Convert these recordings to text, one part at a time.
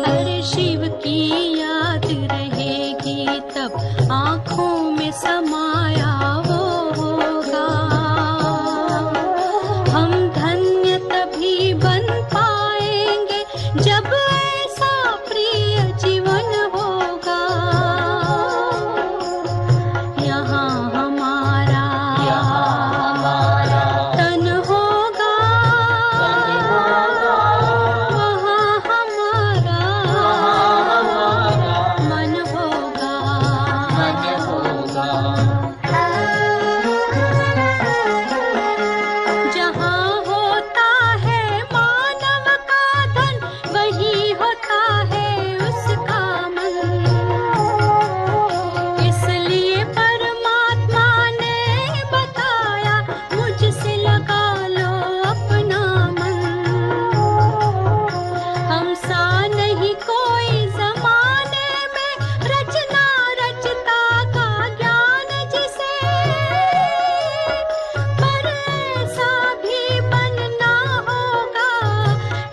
अरे शिव की याद रहेगी तब आँखों में समाया वो होगा। हम धन्य तभी बन पाएंगे जब ऐसा प्रिय जीवन होगा। यहाँ हमारा तन होगा, वहाँ हमारा मन होगा। जहाँ होता है मानव का धन, वही होता है उसका मन। इसलिए परमात्मा ने बताया, मुझसे लगा लो अपना मन। हम सा नहीं कोई जमाने में, रचना रचता का ज्ञान जिसे, पर ऐसा भी बनना होगा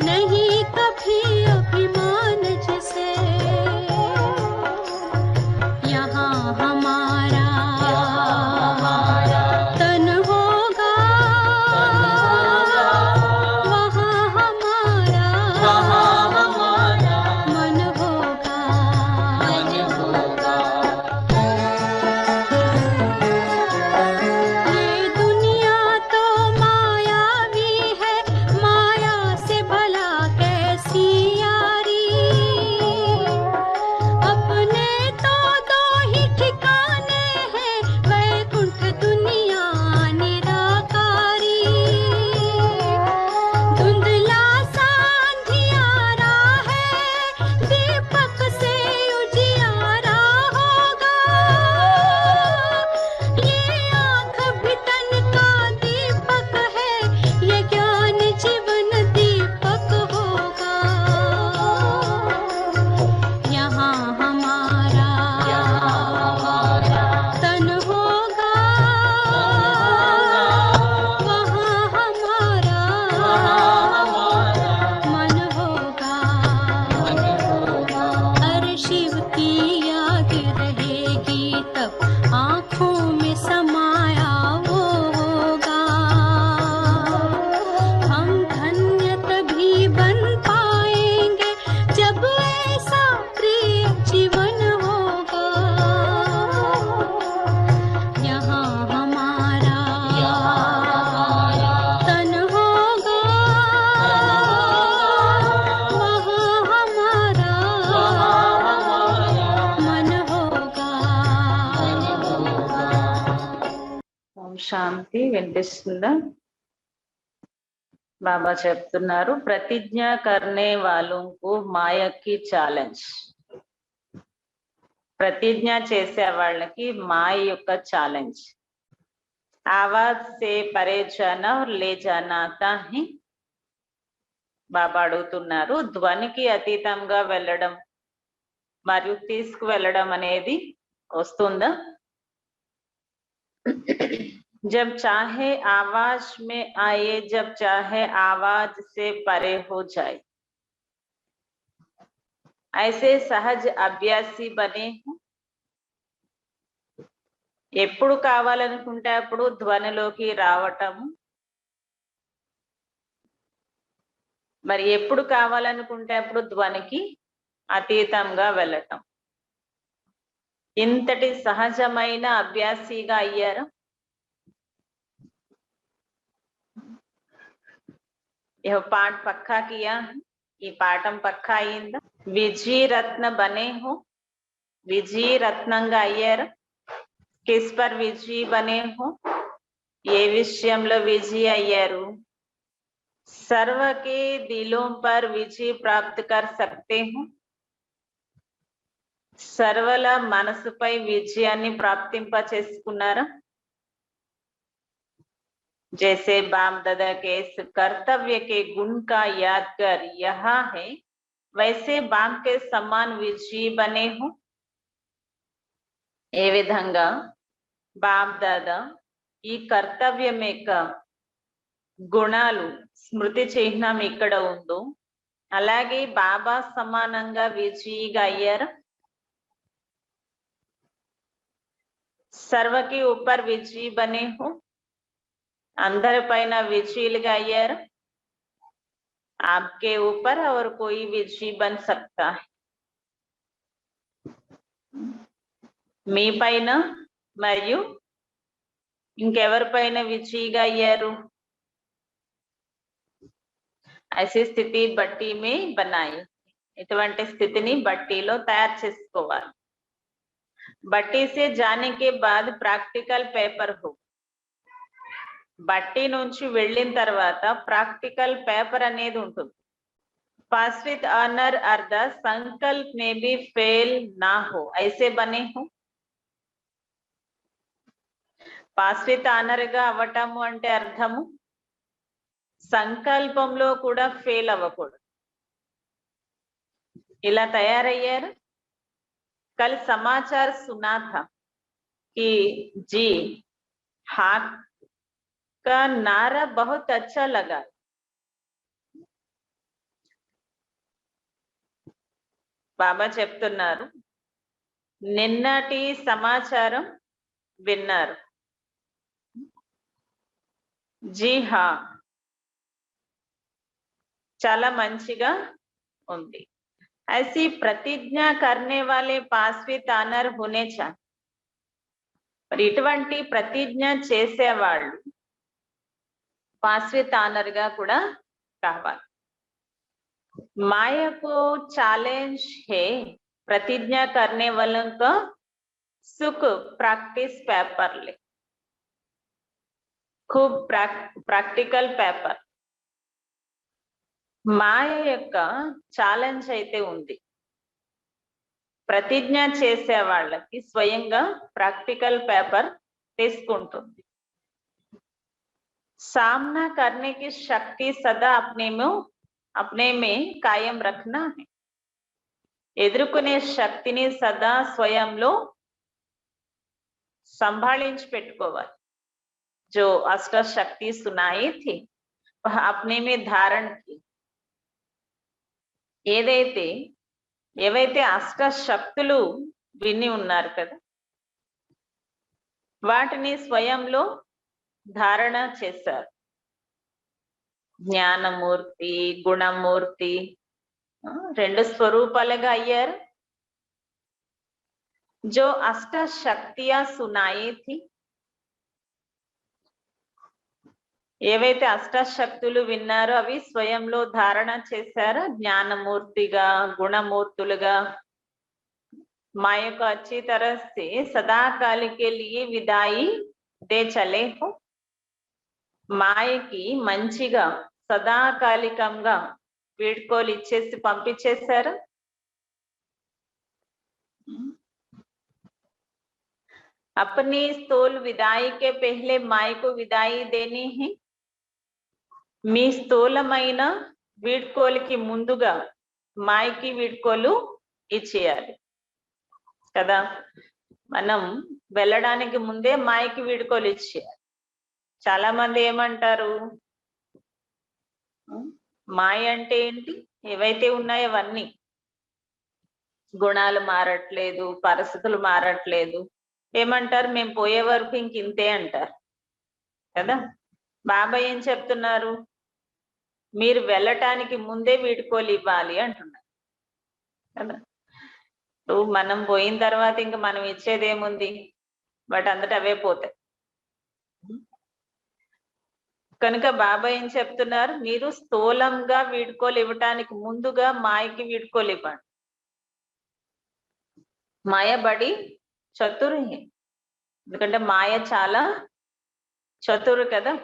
नहीं कभी अभिमान जिसे। यहाँ हमारा तन होगा, वहाँ हमारा मन होगा। ये दुनिया तो मायावी है, माया से भला कैसी यारी। अपने तो दो ही ठिकाने हैं, वैकुंठ दुनिया निराकारी। धुंधला सा अंधियारा है, दीपक से उजियारा होगा। ये आँख भी तन का दीपक है, ये ज्ञान जीवन दीपक होगा। यहाँ हमारा तन होगा, वहाँ हमारा मन होगा। अरे शिव की याद रहेगी तब आँखों में समाया वो होगा। हम धन्य तभी बन पाएंगे जब ऐसा प्रिय जीवन होगा। यहाँ हमारा तन होगा, वहाँ हमारा मन होगा। ఓం శాంతి. వినిపిస్తుందా? బాబా చెప్తున్నారు, ప్రతిజ్ఞ కర్నే వాలోంకు మాయకి ఛాలెంజ్. ప్రతిజ్ఞ చేసే వాళ్ళకి మాయ యొక్క ఛాలెంజ్. ఆవాజ్ సే పరే జానా और ले जाना आता है. బాబా అడుగుతున్నారు, ధ్వనికి అతీతంగా వెళ్ళడం మరియు తీసుకువెళ్ళడం అనేది వస్తుందా? जब चाहे आवाज में आए, जब चाहे आवाज से परे हो जाए. ऐसे सहज అభ్యాసి बने हो. ఎప్పుడు కావాలనుకుంటే అప్పుడు ధ్వనిలోకి రావటము, మరి ఎప్పుడు కావాలనుకుంటే అప్పుడు ధ్వనికి అతీతంగా వెళ్ళటం. ఇంతటి సహజమైన అభ్యాసిగా అయ్యారు. यह पाठ पक्का किया, ये पाठम पक्का अयिंदा. विजय रत्न बने हो, विजय रत्नंगा अय्याరు. किस पर विजय बने हो? ये विषयंलो विजय अय्याరు. सर्व के दिलों पर विजय प्राप्त कर सकते हो. सर्वల మనసుపై విజయాన్ని ప్రాప్తింపచేసుకున్నారా? जैसे बाप दादा के इस कर्तव्य के गुण का याद कर यहाँ है, वैसे बाप के समान विजयी बने हो. ఏ విధంగా బాప్ దాదా ఈ కర్తవ్యం యొక్క గుణాలు స్మృతి చిహ్నం ఇక్కడ ఉందో, అలాగే బాబా సమానంగా విజయీగా అయ్యారు. सर्व के ऊपर विजयी बने हो, అందరిపైన విజయులుగా అయ్యారు. आपके ऊपर और कोई विजयी बन सकता है. మీ పైన మరియు ఇంకెవరిపైన విజయీగా అయ్యారు. ऐसी स्थिति బట్టి में बनाई. ఇటువంటి స్థితిని బట్టీలో తయారు చేసుకోవాలి. బట్టి से जाने के बाद प्रैक्टिकल पेपर हो. బట్టి నుంచి వెళ్ళిన తర్వాత ప్రాక్టికల్ పేపర్ అనేది ఉంటుంది. पास विद ऑनर अर्ध संकल्प में भी फेल ना हो, ऐसे बने हो. पास विद ऑनर గా అవ్వటము అంటే అర్థము సంకల్పంలో కూడా ఫెయిల్ అవ్వకూడదు. ఇలా తయారయ్యారు. कल समाचार सुना था कि जी हाँ का नारा बहुत अच्छा लगा. బాబా చెప్తున్నారు, నిన్నటి సమాచారం విన్నారు. జీ హా, చాలా మంచిగా ఉంది. ऐसी प्रतिज्ञा करने वाले पास विद ऑनर होने चाहिए. మరి ఇటువంటి ప్రతిజ్ఞ చేసేవాళ్ళు పాస్ విత్ ఆనర్ గా కూడా కావాలి. माया को चैलेंज है प्रतिज्ञा करने वालों का सुख प्रैक्टिस पेपर ले, खूब प्रैक्टिकल पेपर. మాయ యొక్క ఛాలెంజ్ అయితే ఉంది. ప్రతిజ్ఞ చేసే వాళ్ళకి స్వయంగా ప్రాక్టికల్ పేపర్ తీసుకుంటుంది. सामना करने की शक्ति सदा अपने में कायम रखना है. ఎదుర్కొనే శక్తిని సదా స్వయంలో సంభాళించి పెట్టుకోవాలి. जो अष्ट शक्ति सुनाई थी वह अपने में धारण की. ఏవైతే అష్ట శక్తులు విని ఉన్నారు కదా, వాటిని స్వయంలో ధారణ చేశారు. జ్ఞానమూర్తి, గుణమూర్తి, రెండు స్వరూపాలుగా అయ్యారు. जो अष्ट शक्तियां सुनाई थी, ఏవైతే అష్టశక్తులు విన్నారో అవి స్వయంలో ధారణ చేశారు. జ్ఞానమూర్తిగా, గుణమూర్తులుగా. माया को अच्छी तरह से सदाकाल के लिए विदाई दे चले हो. మాయకి మంచిగా సదాకాలికంగా వీడ్కోలు ఇచ్చేసి పంపించేశారు. अपनी स्थूल विदाई के पहले माया को विदाई देनी है. మీ స్థూలమైన వీడ్కోలుకి ముందుగా మాయకి వీడ్కోలు ఇచ్చేయాలి కదా. మనం వెళ్ళడానికి ముందే మాయకి వీడ్కోలు ఇచ్చేయాలి. చాలా మంది ఏమంటారు, మాయ అంటే ఏంటి, ఏవైతే ఉన్నాయో అవన్నీ, గుణాలు మారట్లేదు, పరిస్థితులు మారట్లేదు, ఏమంటారు, మేము పోయే వరకు ఇంతే అంటారు కదా. బాబా ఏం చెప్తున్నారు, మీరు వెళ్ళటానికి ముందే వీడ్కోలు ఇవ్వాలి అంటున్నారు కదా. మనం పోయిన తర్వాత ఇంకా మనం ఇచ్చేది ఏముంది, వాటి అంతటా అవే పోతాయి. కనుక బాబా ఏం చెప్తున్నారు, మీరు స్థూలంగా వీడ్కోలు ఇవ్వటానికి ముందుగా మాయకి వీడ్కోలు ఇవ్వండి. మాయ బడి చతురు, ఎందుకంటే మాయ చాలా చతురు కదా.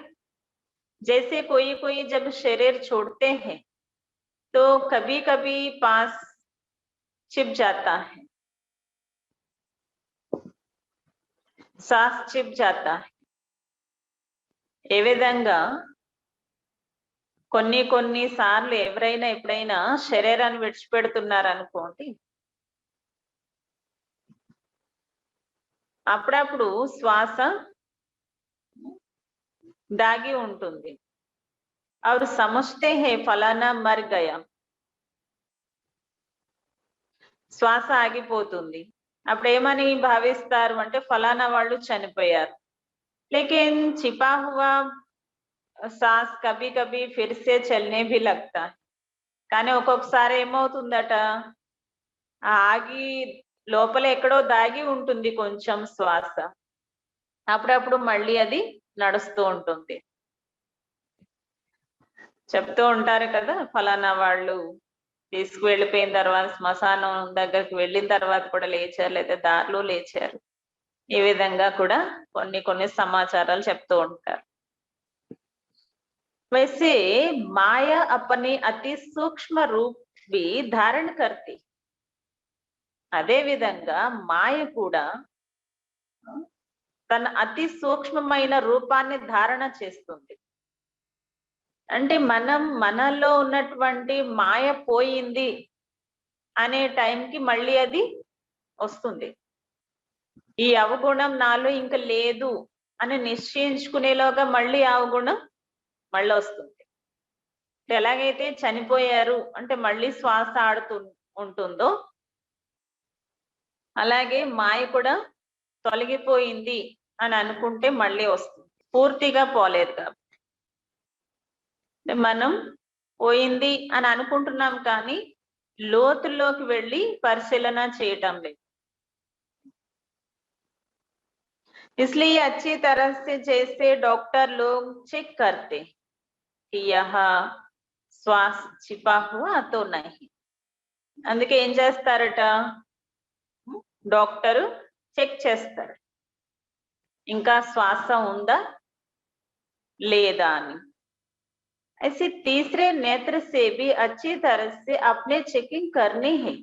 जैसे कोई जब शरीर छोड़ते हैं तो कभी कभी पास चिप जाता है, सांस चिप जाता है. ఏ విధంగా కొన్ని సార్లు ఎవరైనా ఎప్పుడైనా శరీరాన్ని విడిచిపెడుతున్నారు అనుకోండి, అప్పుడప్పుడు శ్వాస దాగి ఉంటుంది. और समझते हैं फलाना मर गया, శ్వాస ఆగిపోతుంది. అప్పుడు ఏమని భావిస్తారు అంటే ఫలానా వాళ్ళు చనిపోయారు. लेकिन छिपा हुआ सांस कभी कभी फिर से चलने भी लगता है. కానీ ఒక్కొక్కసారి ఏమవుతుందట, ఆ ఆగి లోపల ఎక్కడో దాగి ఉంటుంది కొంచెం శ్వాస, అప్పుడప్పుడు మళ్ళీ అది నడుస్తూ ఉంటుంది. చెప్తూ ఉంటారు కదా, ఫలానా వాళ్ళు తీసుకువెళ్ళిపోయిన తర్వాత శ్మశానం దగ్గరికి వెళ్ళిన తర్వాత కూడా లేచారు, లేదా దారిలో లేచారు. ఈ విధంగా కూడా కొన్ని కొన్ని సమాచారాలు చెప్తూ ఉంటారు. वैसे माया अपने अति सूक्ष्म रूप भी धारण करती. అదే విధంగా మాయ కూడా తన అతి సూక్ష్మమైన రూపాన్ని ధారణ చేస్తుంది. అంటే మనలో ఉన్నటువంటి మాయ పోయింది అనే టైంకి మళ్ళీ అది వస్తుంది. ఈ అవగుణం నాలో ఇంకా లేదు అని నిశ్చయించుకునేలోగా మళ్ళీ అవగుణం మళ్ళీ వస్తుంది. ఎలాగైతే చనిపోయారు అంటే మళ్ళీ శ్వాస ఆడుతూ ఉంటుందో, అలాగే మాయ కూడా తొలగిపోయింది అని అనుకుంటే మళ్ళీ వస్తుంది. పూర్తిగా పోలేదు కాబట్టి మనం పోయింది అని అనుకుంటున్నాం, కానీ లోతుల్లోకి వెళ్ళి పరిశీలన చేయటం లేదు. इसलिए अच्छी तरह से जैसे डॉक्टर लोग चेक करते कि यह श्वास छिपा हुआ तो नहीं, అందుకే ఏం చేస్తారట, డాక్టర్ చెక్ చేస్తారు ఇంకా శ్వాస ఉందా లేదా అని. ऐसे तीसरे नेत्र से भी अच्छी तरह से अपने चेकिंग करनी है.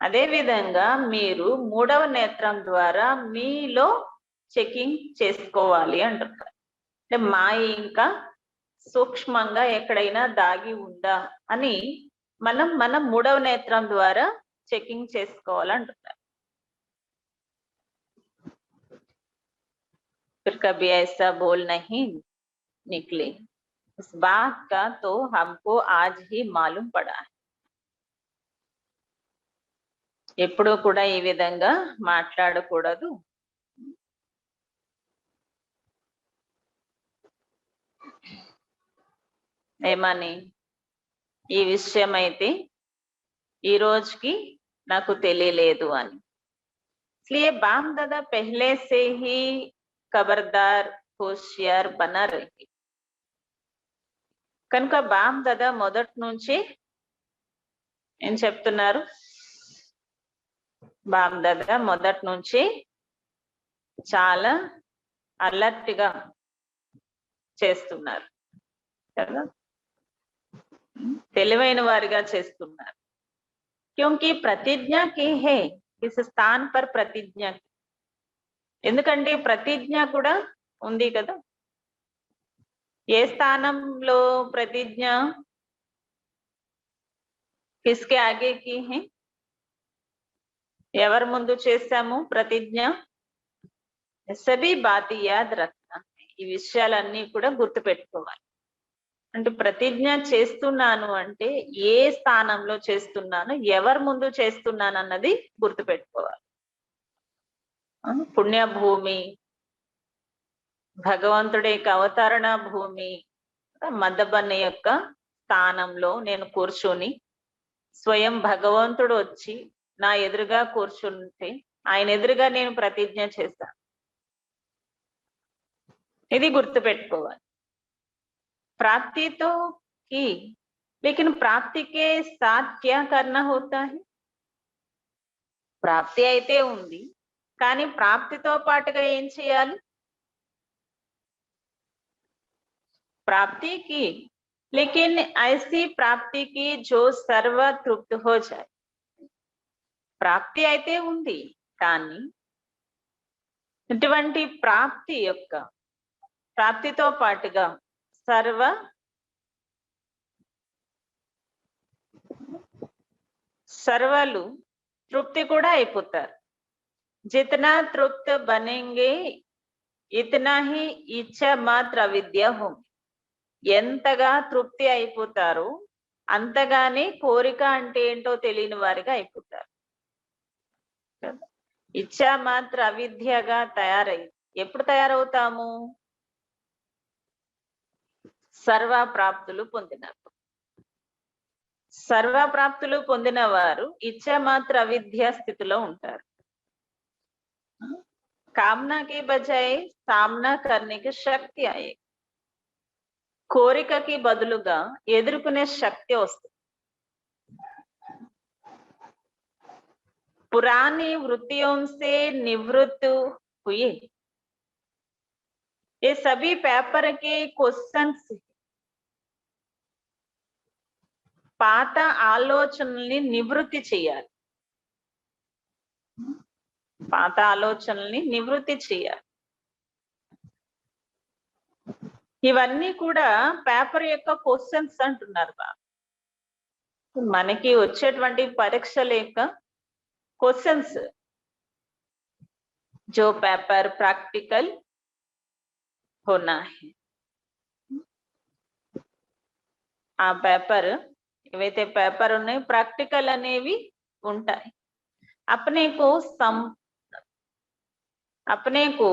అదే విధంగా మీరు మూడవ నేత్రం ద్వారా మీలో చెకింగ్ చేసుకోవాలి అంటున్నారు. అంటే మాయ ఇంకా సూక్ష్మంగా ఎక్కడైనా దాగి ఉందా అని మనం మూడవ నేత్రం ద్వారా చెకింగ్ చేసుకోవాలంటున్నారు. फिर कभी ऐसा बोल नहीं निकले, इस बात का तो हमको आज ही मालूम पड़ा है. ఎప్పుడూ కూడా ఈ విధంగా మాట్లాడకూడదు. ఏమని, ఈ విషయం అయితే ఈ రోజుకి నాకు తెలియలేదు అని. इसलिए बाप दादा पहले से ही खबरदार होशियार बना रहे. కనుక బాప్ దాదా మొదటి నుంచి ఏం చెప్తున్నారు, బాప్ దాదా మొదటి నుంచి చాలా అలర్ట్ గా చేస్తున్నారు కదా, తెలివైన వారిగా చేస్తున్నారు. क्योंकि प्रतिज्ञा की है इस स्थान पर प्रतिज्ञा, ఎందుకంటే ప్రతిజ్ఞ కూడా ఉంది కదా. ఏ స్థానంలో ప్రతిజ్ఞ, కిస్కే ఆగే కి హై, ఎవరి ముందు చేశాము ప్రతిజ్ఞ. సభీ బాతి యాద్ రఖనా, ఈ విషయాలన్నీ కూడా గుర్తు పెట్టుకోవాలి. అంటే ప్రతిజ్ఞ చేస్తున్నాను అంటే ఏ స్థానంలో చేస్తున్నాను, ఎవరి ముందు చేస్తున్నాను అన్నది గుర్తు పెట్టుకోవాలి. పుణ్యభూమి, భగవంతుడి యొక్క అవతరణ భూమి, మదబన్న యొక్క స్థానంలో నేను కూర్చొని స్వయం భగవంతుడు వచ్చి నా ఎదురుగా కూర్చుంటే ఆయన ఎదురుగా నేను ప్రతిజ్ఞ చేశాను. ఇది గుర్తు పెట్టుకోవాలి. प्राप्ति तो की, लेकिन प्राप्ति के साथ क्या करना होता है. ప్రాప్తి అయితే ఉంది, కానీ ప్రాప్తితో పాటుగా ఏం చేయాలి. प्राप्ति की, लेकिन ऐसी प्राप्ति की जो सर्व तृप्त हो जाए. ప్రాప్తి అయితే ఉంది, కానీ ఇటువంటి ప్రాప్తితో పాటుగా సర్వలు తృప్తి కూడా అయిపోతారు. जितना तृप्त बनेंगे ఇతనా హి ఇచ్చ మాత్ర అవిద్య హోంగి. ఎంతగా తృప్తి అయిపోతారు అంతగానే కోరిక అంటే ఏంటో తెలియని వారిగా అయిపోతారు. ఇచ్చా మాత్ర అవిద్యగా తయారయ్యి ఎప్పుడు తయారవుతాము? సర్వ ప్రాప్తులు పొందినప్పుడు. సర్వ ప్రాప్తులు పొందిన వారు ఇచ్చా మాత్ర అవిద్య స్థితిలో ఉంటారు. కామనా కి బజాయ్ సామ్నా కర్నేకి శక్తి అయ్యే, కోరికకి బదులుగా ఎదుర్కొనే శక్తి వస్తుంది. पुरानी वृत्तियों से निवृत्त हुए। ये सभी पेपर के क्वेश्चंस పాత ఆలోచనల్ని నివృత్తి చేయాలి. పాత ఆలోచనల్ని నివృత్తి చేయాలి. ఇవన్నీ కూడా పేపర్ యొక్క క్వశ్చన్స్ అంటున్నారు బాబు. మనకి వచ్చేటువంటి పరీక్షల యొక్క క్వశ్చన్స్, जो पेपर प्रैक्टिकल होना है. ఆ పేపర్ ఏవైతే పేపర్ ఉన్నాయో ప్రాక్టికల్ అనేవి ఉంటాయి. अपने को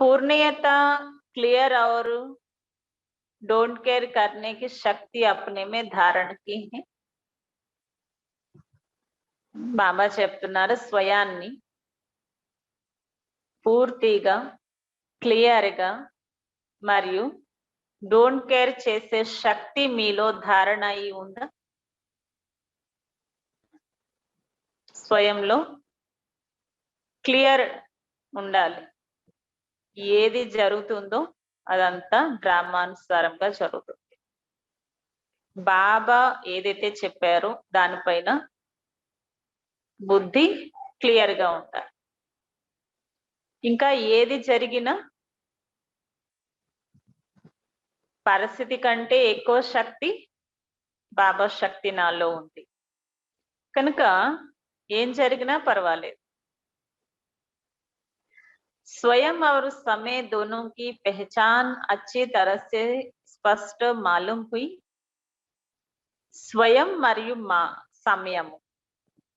पूर्णता क्लियर और डोंट केयर करने की शक्ति अपने में धारण की है. బాబా చెప్తున్నారు స్వయాన్ని పూర్తిగా క్లియర్గా మరియు డోంట్ కేర్ చేసే శక్తి మీలో ధారణ అయి ఉందా? స్వయంలో క్లియర్ ఉండాలి. ఏది జరుగుతుందో అదంతా డ్రామానుసారంగా జరుగుతుంది. బాబా ఏదైతే చెప్పారో దానిపైన బుద్ధి క్లియర్ గా ఉంటారు. ఇంకా ఏది జరిగినా పరిస్థితి కంటే ఎక్కువ శక్తి బాబా శక్తి నాలో ఉంది కనుక ఏం జరిగినా పర్వాలేదు. स्वयं और समय दोनों की पहचान अच्छी तरह से स्पष्ट मालूम हुई. స్వయం మరియు సమయము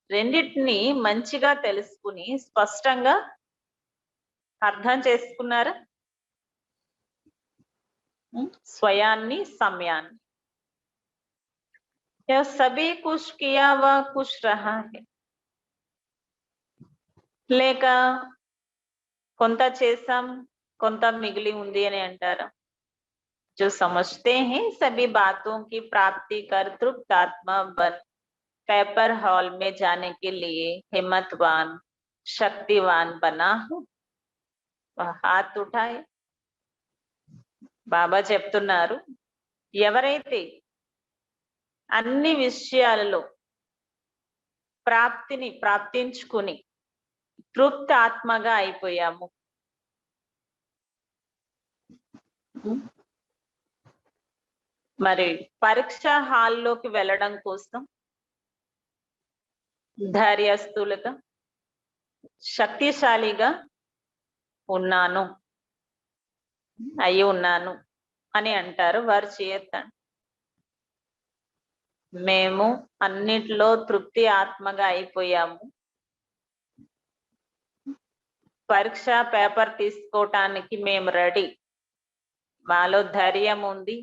రెండిటిని మంచిగా తెలుసుకుని స్పష్టంగా అర్థం చేసుకున్నారా? స్వయాన్ని సమయాన్ని. సభీ కుష్ కియా వా కుష్ రహా హై, లేక కొంత చేసాం కొంత మిగిలి ఉంది అని అంటారా? जो समझते हैं सभी बातों की प्राप्ति कर तृप्त आत्मा बन पेपर हॉल में जाने के लिए हिम्मतवान शक्तिवान बना हूं, वह हाथ उठाए. బాబా చెప్తున్నారు, ఎవరైతే అన్ని విషయాలలో ప్రాప్తించుకుని తృప్త ఆత్మగా అయిపోయాము, మరి పరీక్ష హాల్లోకి వెళ్ళడం కోసం ధైర్యస్తులుగా శక్తిశాలిగా ఉన్నాను అని అంటారు. వారు చేయొద్దండి. మేము అన్నిట్లో తృప్తి ఆత్మగా అయిపోయాము, పరీక్ష పేపర్ తీసుకోవటానికి మేము రెడీ, మాలో ధైర్యం ఉంది,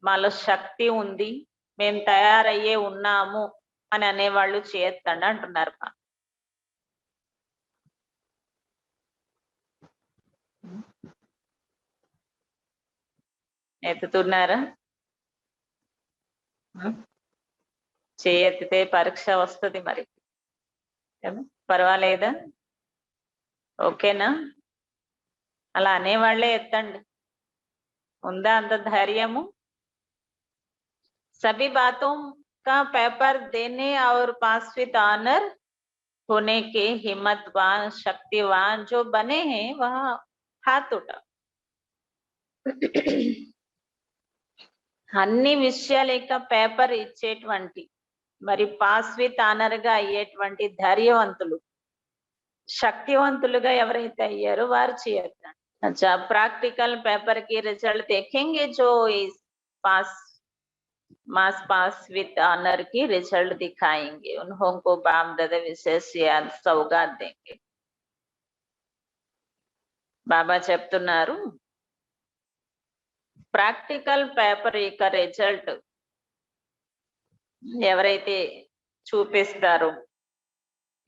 మాలో శక్తి ఉంది, మేము తయారయ్యే ఉన్నాము అని అనేవాళ్ళు చేయొద్దండి అంటున్నారు. ఎత్తుతున్నారా? చేయెత్తితే పరీక్ష వస్తుంది మరి, పర్వాలేదా? ఓకేనా? అలా అనేవాళ్లే ఎత్తండి. ఉందా అంత ధైర్యము? सभी बातों का पेपर देने और पास विद ऑनर होने के हिम्मतवान शक्तिवान जो बने हैं वह हाथ उठा. అన్ని విషయాల యొక్క పేపర్ ఇచ్చేటువంటి మరి పాస్ విత్ ఆనర్ గా అయ్యేటువంటి ధైర్యవంతులు शक्तिवंतुलुगा ఎవరైతే అయ్యారో వారు చేయొద్దండి. अच्छा प्रैक्टिकल पेपर की रिजल्ट देखेंगे जो इस पास मास पास विथ ऑनर की रिजल्ट दिखाएंगे, उनको बाप दादा विशेष याद सौगात देंगे. బాబా చెప్తున్నారు ప్రాక్టికల్ పేపర్ యొక్క రిజల్ట్ ఎవరైతే చూపిస్తారో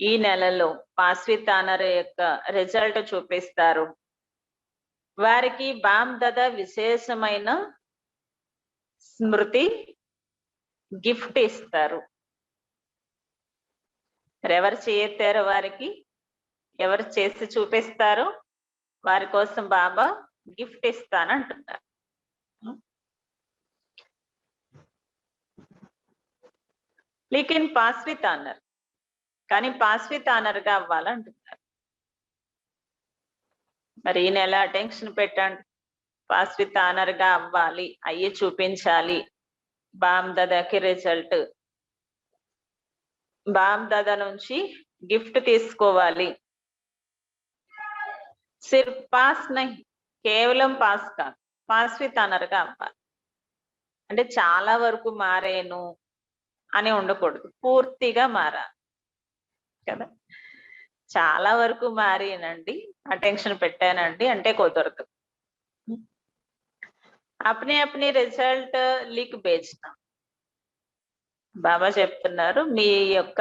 ఈ నెలలో పాస్ విత్ ఆనర్ యొక్క రిజల్ట్ చూపిస్తారు వారికి బామ్ దాదా విశేషమైన స్మృతి గిఫ్ట్ ఇస్తారు. ఎవరు చేస్తారో వారికి ఎవరు చేసి చూపిస్తారో వారి కోసం బాబా గిఫ్ట్ ఇస్తానంటున్నారు. లేకిన్ పాస్ విత్ ఆనర్, కానీ పాస్ విత్ ఆనర్ గా అవ్వాలంటున్నారు. మరి ఈ నెల అటెన్షన్ పెట్టండి, పాస్ విత్ ఆనర్ గా అవ్వాలి, అయ్యి చూపించాలి. బామ్ దాదాకి రిజల్ట్, బామ్ దాదా నుంచి గిఫ్ట్ తీసుకోవాలి. సిర్ఫ్ పాస్ నహీ, కేవలం పాస్ కాదు, పాస్ విత్ ఆనర్ గా అవ్వాలి. అంటే చాలా వరకు మారేను అని ఉండకూడదు, పూర్తిగా మారాలి కదా. చాలా వరకు మారేనండి, అటెన్షన్ పెట్టానండి అంటే కుదరదు. అప్నే అప్నే రిజల్ట్ లిక్ బేచనా. బాబా చెప్తున్నారు మీ యొక్క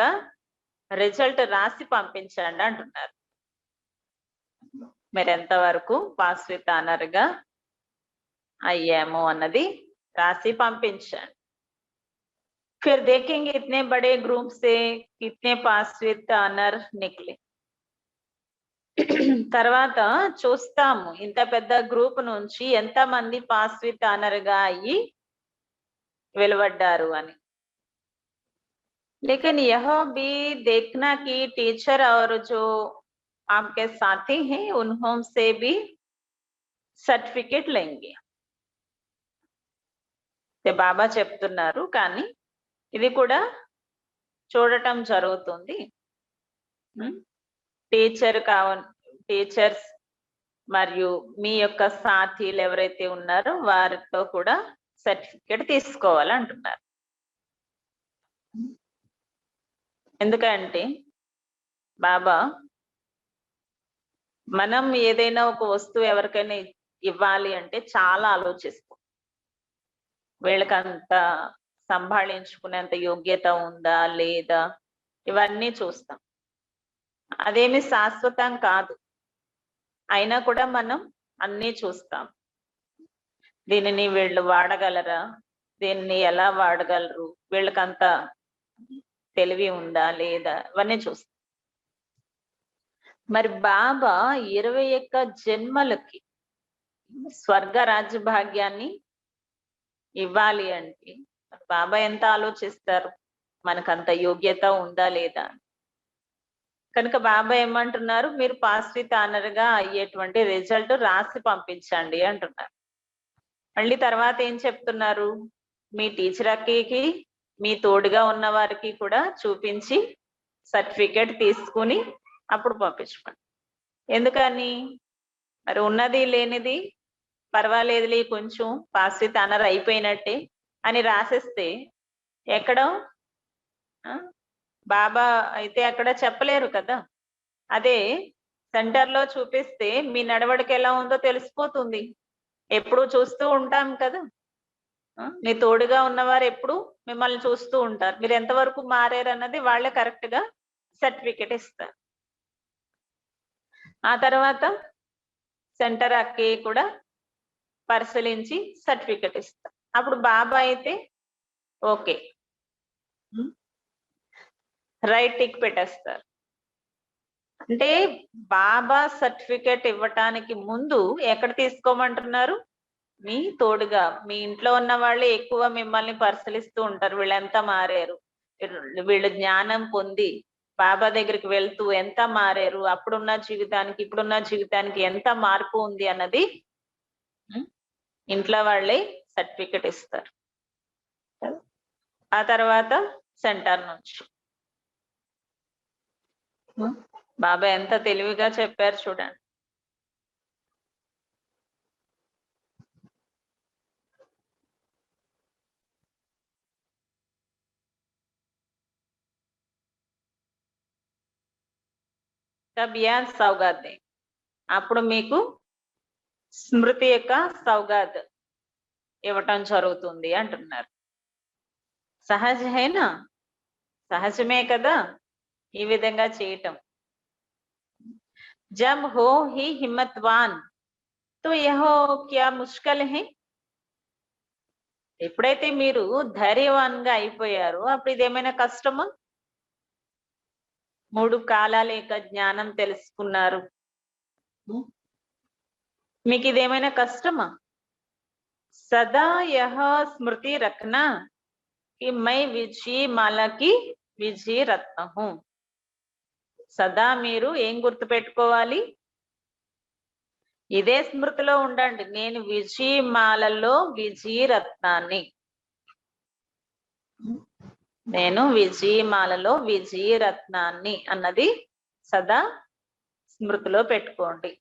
రిజల్ట్ రాసి పంపించండి అంటున్నారు. మీరు ఎంతవరకు పాస్ విత్ ఆనర్ గా అయ్యాము అన్నది రాసి పంపించండి. फिर देखेंगे इतने बड़े ग्रुप से कितने पास विత్ ఆనర్ నిక్లే. తర్వాత చూస్తాము ఇంత పెద్ద గ్రూప్ నుంచి ఎంత మంది పాస్ విత్ ఆనర్ గా అయ్యి వెలువడ్డారు అని. लेकिन यह भी देखना कि टीचर और जो आपके साथी हैं उनसे भी सर्टिफिकेट लेंगे. బాబా చెప్తున్నారు కానీ ఇది కూడా చూడటం జరుగుతుంది. టీచర్స్ మరియు మీ యొక్క సాథీలు ఎవరైతే ఉన్నారో వారితో కూడా సర్టిఫికేట్ తీసుకోవాలంటున్నారు. ఎందుకంటే బాబా మనం ఏదైనా ఒక వస్తువు ఎవరికైనా ఇవ్వాలి అంటే చాలా ఆలోచిస్తాం. వీళ్ళకంత సంభాళించుకునేంత యోగ్యత ఉందా లేదా ఇవన్నీ చూస్తాం. అదేమి శాశ్వతం కాదు, అయినా కూడా మనం అన్నీ చూస్తాం. దీనిని వీళ్ళు వాడగలరా, దీన్ని ఎలా వాడగలరు, వీళ్ళకంత తెలివి ఉందా లేదా ఇవన్నీ చూస్తాం. మరి బాబా 21 జన్మలకి స్వర్గ రాజ్య భాగ్యాన్ని ఇవ్వాలి అంటే బాబా ఎంత ఆలోచిస్తారు, మనకంత యోగ్యత ఉందా లేదా. కనుక బాబా ఏమంటున్నారు, మీరు పాస్ విత్ ఆనర్ గా అయ్యేటువంటి రిజల్ట్ రాసి పంపించండి అంటున్నారు. మళ్ళీ తర్వాత ఏం చెప్తున్నారు, మీ టీచర్కి మీ తోడుగా ఉన్న వారికి కూడా చూపించి సర్టిఫికేట్ తీసుకుని అప్పుడు పంపించుకోండి. ఎందుకని, మరి ఉన్నది లేనిది పర్వాలేదులే కొంచెం పాస్ విత్ ఆనర్ అయిపోయినట్టే అని రాసేస్తే ఎక్కడ బాబా అయితే అక్కడ చెప్పలేరు కదా. అదే సెంటర్ లో చూపిస్తే మీ నడవడిక ఎలా ఉందో తెలిసిపోతుంది. ఎప్పుడు చూస్తూ ఉంటాం కదా, మీ తోడుగా ఉన్నవారు ఎప్పుడు మిమ్మల్ని చూస్తూ ఉంటారు. మీరు ఎంతవరకు మారారు అన్నది వాళ్ళే కరెక్ట్ గా సర్టిఫికెట్ ఇస్తారు. ఆ తర్వాత సెంటర్ అక్కి కూడా పరిశీలించి సర్టిఫికెట్ ఇస్తారు. అప్పుడు బాబా అయితే ఓకే రైట్ టిక్ పెట్టేస్తారు. అంటే బాబా సర్టిఫికెట్ ఇవ్వటానికి ముందు ఎక్కడ తీసుకోమంటున్నారు, మీ తోడుగా మీ ఇంట్లో ఉన్న వాళ్ళే ఎక్కువ మిమ్మల్ని పరిశీలిస్తూ ఉంటారు. వీళ్ళు ఎంత మారారు, వీళ్ళు జ్ఞానం పొంది బాబా దగ్గరికి వెళ్తూ ఎంత మారారు, అప్పుడున్న జీవితానికి ఇప్పుడున్న జీవితానికి ఎంత మార్పు ఉంది అన్నది ఇంట్లో వాళ్ళే సర్టిఫికెట్ ఇస్తారు. ఆ తర్వాత సెంటర్ నుంచి బాబా ఎంత తెలివిగా చెప్పారు చూడండి. తబ్ యాద్ సౌగాత్ దే, అప్పుడు మీకు స్మృతి యొక్క సౌగాత్ ఇవ్వటం జరుగుతుంది అంటున్నారు. సహజ హేనా, సహజమే కదా ఈ విధంగా చేయటం. జబ్ హో హి హిమ్మత్వాన్ తో యహో క్యా ముష్కల్ హై. ఎప్పుడైతే మీరు ధైర్యవాన్గా అయిపోయారో అప్పుడు ఇదేమైనా కష్టమా? 3 కాలాల యొక్క జ్ఞానం తెలుసుకున్నారు, మీకు ఇదేమైనా కష్టమా? సదా యహ స్మృతి రఖనా कि मैं విజయ్ మాలకి విజయ్ రత్న హూ. సదా మీరు ఏం గుర్తు పెట్టుకోవాలి? ఇదే స్మృతిలో ఉండండి, నేను విజయ్ మాలలో విజయ్ రత్నాన్ని, నేను విజయ్ మాలలో విజయ్ రత్నాన్ని అన్నది సదా స్మృతిలో పెట్టుకోండి.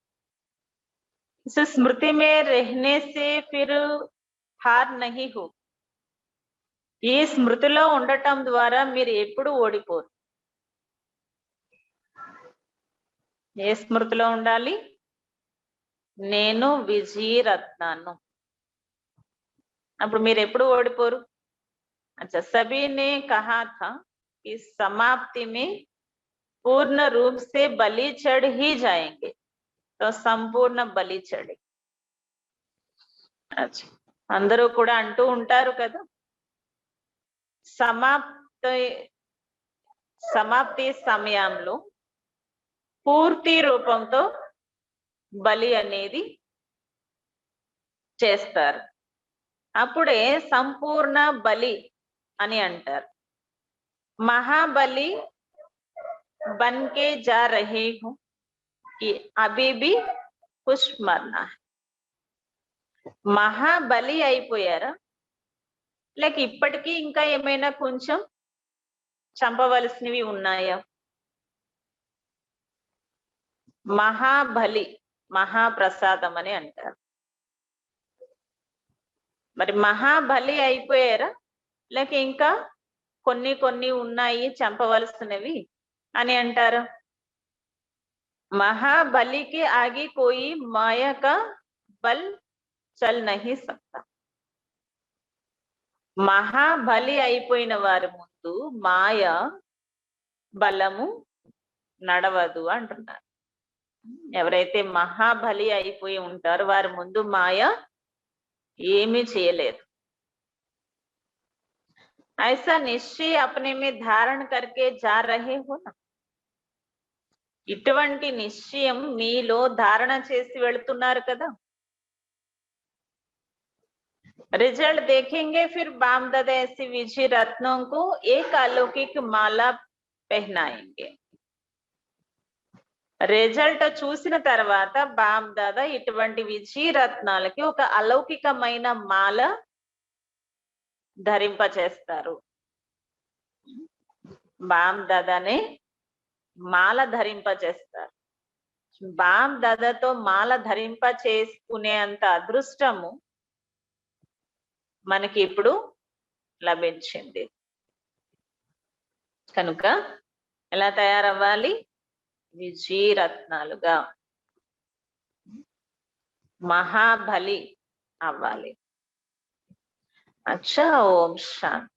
స్మృతి మే రహనే సే ఫిర్ హార్ నహీ హో. ఈ స్మృతిలో ఉండటం ద్వారా మీరు ఎప్పుడు ఓడిపోరు. ఏ స్మృతిలో ఉండాలి? నేను విజయ్ రత్నాను, అప్పుడు మీరు ఎప్పుడు ఓడిపోరు. अच्छा, सभी ने कहा था कि समाप्ति में पूर्ण रूप से बलि चढ़ ही जाएंगे, तो సంపూర్ణ బలి చడి. अच्छा, అందరూ కూడా అంటూ ఉంటారు కదా, సమాప్తి సమయంలో పూర్తి రూపంతో బలి అనేది చేస్తారు, అప్పుడే సంపూర్ణ బలి అని అంటారు. మహాబలి బన్కే జా రహే హూ कि अभी भी कुछ मरना है. మహాబలి అయిపోయారా, లేక ఇప్పటికీ ఇంకా ఏమైనా కొంచెం చంపవలసినవి ఉన్నాయా? మహాబలి, మహాప్రసాదం అని అంటారు. మరి మహాబలి అయిపోయారా, లేక ఇంకా కొన్ని ఉన్నాయి చంపవలసినవి అని అంటారు? महाबली के आगे कोई माया का बल चल नहीं सकता. మహాబలి అయిపోయిన వారి ముందు మాయ బలము నడవదు అంటున్నారు. ఎవరైతే మహాబలి అయిపోయి ఉంటారో వారి ముందు మాయ ఏమీ చేయలేదు. ऐसा निश्चय अपने में धारण करके जा रहे हो ना. ఇటువంటి నిశ్చయం మీలో ధారణ చేసి వెళుతున్నారు కదా. रिजल्ट देखेंगे फिर बाम दादा ऐसी विजय रत्नों को एक अलौकिक माला पहनाएंगे. రిజల్ట్ చూసిన తర్వాత బామ్ దాదా ఇటువంటి విజయ రత్నాలకి ఒక అలౌకికమైన మాల ధరింప చేస్తారు. బామ్ దాదానే మాల ధరింప చేస్తారు. బామ్ దాదాతో మాల ధరింప చేసుకునే అంత అదృష్టము మనకి ఇప్పుడు లభించింది. కనుక ఎలా తయారవ్వాలి? విజయ రత్నాలుగా, మహాబలి అవ్వాలి. అచ్చా, ఓం శాంతి.